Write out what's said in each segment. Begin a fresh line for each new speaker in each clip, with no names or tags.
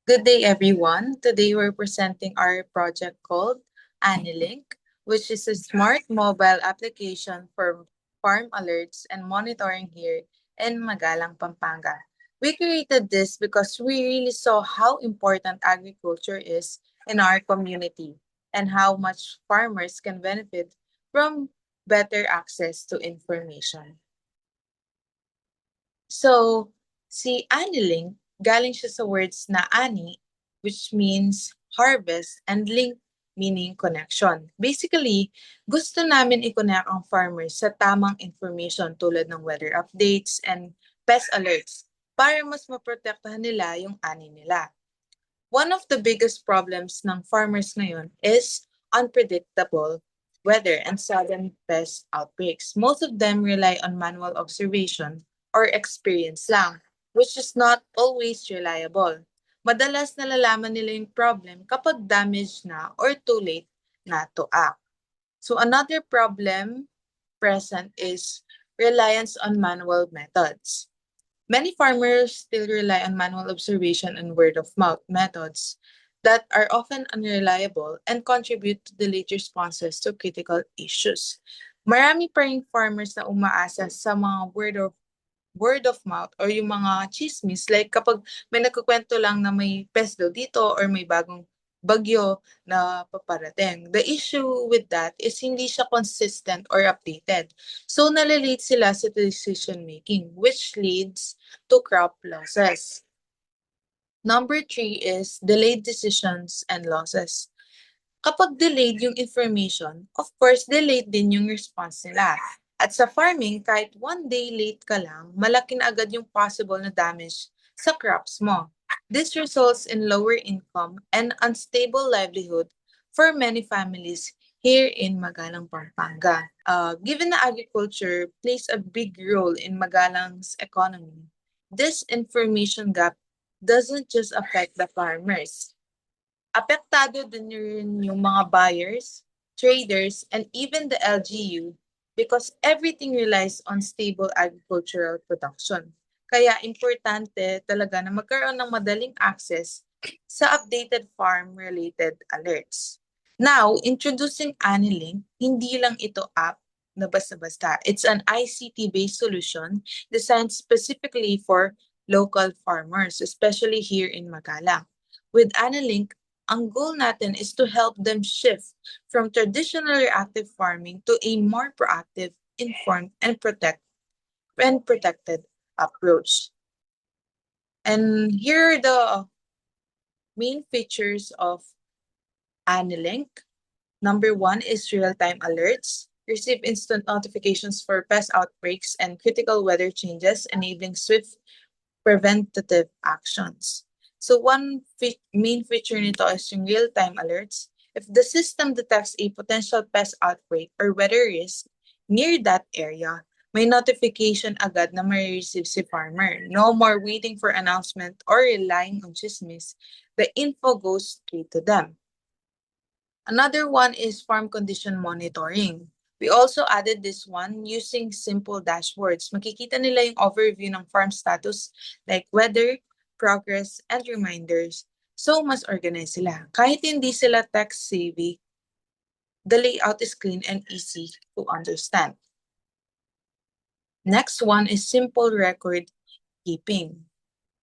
Good day, everyone. Today we're presenting our project called AniLink, which is a smart mobile application for farm alerts and monitoring here in Magalang, Pampanga. We created this because we really saw how important agriculture is in our community and how much farmers can benefit from better access to information. So, si Anilink, galing siya sa words na ani, which means harvest, and link meaning connection. Basically, gusto namin i-connect ang farmers sa tamang information tulad ng weather updates and pest alerts para mas maprotektahan nila yung ani nila. One of the biggest problems ng farmers ngayon is unpredictable weather and sudden pest outbreaks. Most of them rely on manual observation or experience lang, which is not always reliable. Madalas nalalaman nila yung problem kapag damaged na or too late na to act. So another problem present is reliance on manual methods. Many farmers still rely on manual observation and word of mouth methods that are often unreliable and contribute to delayed responses to critical issues. Marami pa ring farmers na umaasa sa mga word of mouth or yung mga chismis, like kapag may nagkukwento lang na may pest daw dito or may bagong bagyo na paparating. The issue with that is hindi siya consistent or updated. So nalilate sila sa decision making, which leads to crop losses. Number three is delayed decisions and losses. Kapag delayed yung information, of course, delayed din yung response nila. At sa farming, kahit one day late ka lang, malaki na agad yung possible na damage sa crops mo. This results in lower income and unstable livelihood for many families here in Magalang, Pampanga. Given na agriculture plays a big role in Magalang's economy, this information gap doesn't just affect the farmers. Apektado din rin yung mga buyers, traders, and even the LGU because everything relies on stable agricultural production. Kaya importante talaga na magkaroon ng madaling access sa updated farm-related alerts. Now, introducing Anilink, hindi lang ito app na basta-basta. It's an ICT-based solution designed specifically for local farmers, especially here in Magalang. With Anilink, ang goal natin is to help them shift from traditional reactive farming to a more proactive, informed, and protected approach. And here are the main features of Anilink. Number one is real-time alerts. Receive instant notifications for pest outbreaks and critical weather changes, enabling swift preventative actions. So one main feature nito is yung real-time alerts. If the system detects a potential pest outbreak or weather risk near that area, may notification agad na may receive si farmer. No more waiting for announcement or relying on chismis. The info goes straight to them. Another one is farm condition monitoring. We also added this one using simple dashboards. Makikita nila yung overview ng farm status like weather, progress, and reminders. So, mas organized sila. Kahit hindi sila tech-savvy, the layout is clean and easy to understand. Next one is simple record keeping.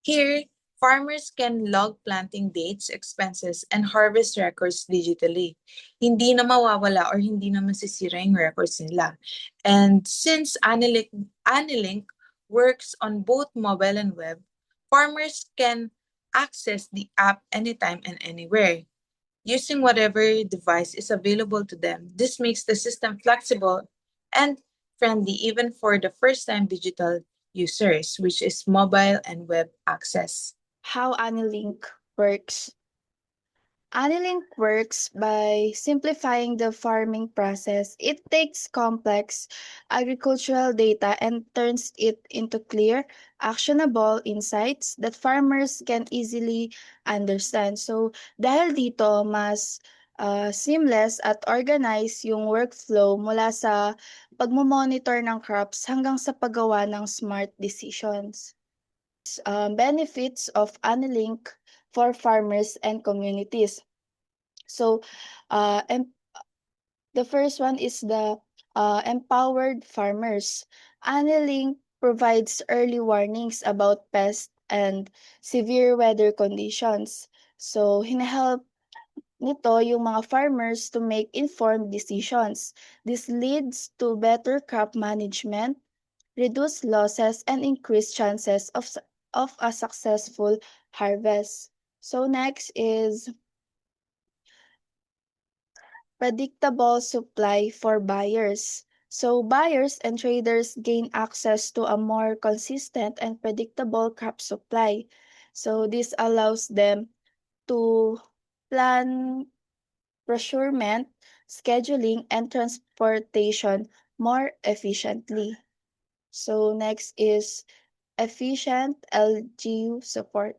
Here, farmers can log planting dates, expenses, and harvest records digitally. Hindi na mawawala or hindi na masisira yung records nila. And since Anilink works on both mobile and web, farmers can access the app anytime and anywhere, using whatever device is available to them. This makes the system flexible and friendly even for the first-time digital users, which is mobile and web access.
How Anilink works. Anilink works by simplifying the farming process. It takes complex agricultural data and turns it into clear, actionable insights that farmers can easily understand. So, dahil dito, mas seamless at organized yung workflow mula sa pagmomonitor ng crops hanggang sa paggawa ng smart decisions. Benefits of Anilink. for farmers and communities. So, and the first one is the empowered farmers. Anneling provides early warnings about pests and severe weather conditions. So, hinahelp nito yung mga farmers to make informed decisions. This leads to better crop management, reduce losses, and increase chances of a successful harvest. So next is predictable supply for buyers. So buyers and traders gain access to a more consistent and predictable crop supply. So this allows them to plan procurement, scheduling, and transportation more efficiently. So next is efficient LGU support.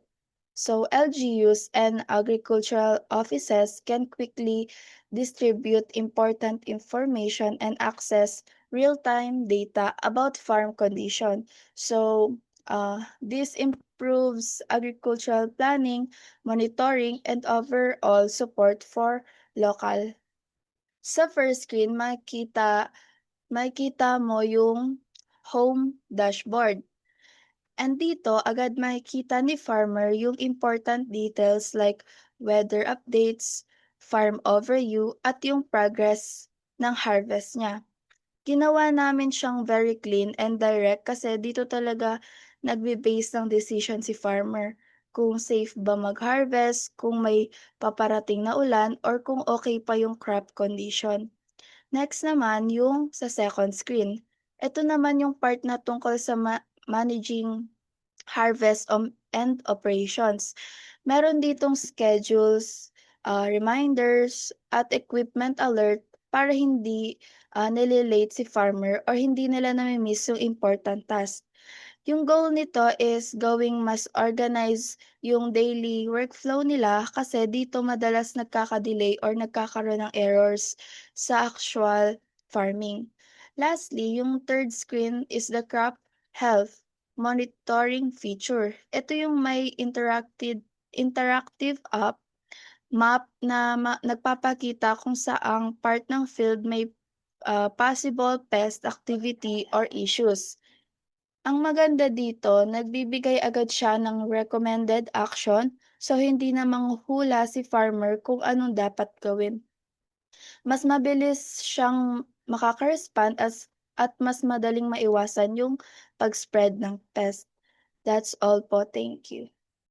So LGUs and agricultural offices can quickly distribute important information and access real-time data about farm condition. So this improves agricultural planning, monitoring, and overall support for local. Sa first screen, makita mo yung home dashboard. And dito, agad makikita ni farmer yung important details like weather updates, farm overview, at yung progress ng harvest niya. Ginawa namin siyang very clean and direct kasi dito talaga nagbe-base ng decision si farmer. Kung safe ba mag-harvest, kung may paparating na ulan, or kung okay pa yung crop condition. Next naman, yung sa second screen. Ito naman yung part na tungkol sa managing harvest and operations. Meron ditong schedules, reminders, at equipment alert para hindi nililate si farmer or hindi nila nami-miss yung important task. Yung goal nito is gawing mas organized yung daily workflow nila kasi dito madalas nagkaka-delay or nagkakaroon ng errors sa actual farming. Lastly, yung third screen is the crop health monitoring feature. Ito yung may interactive map na nagpapakita kung saang part ng field may possible pest activity or issues. Ang maganda dito, nagbibigay agad siya ng recommended action, so hindi na manghuhula si farmer kung anong dapat gawin. Mas mabilis siyang makaka-respond at mas madaling maiwasan yung pag-spread ng pest. That's all po. Thank you.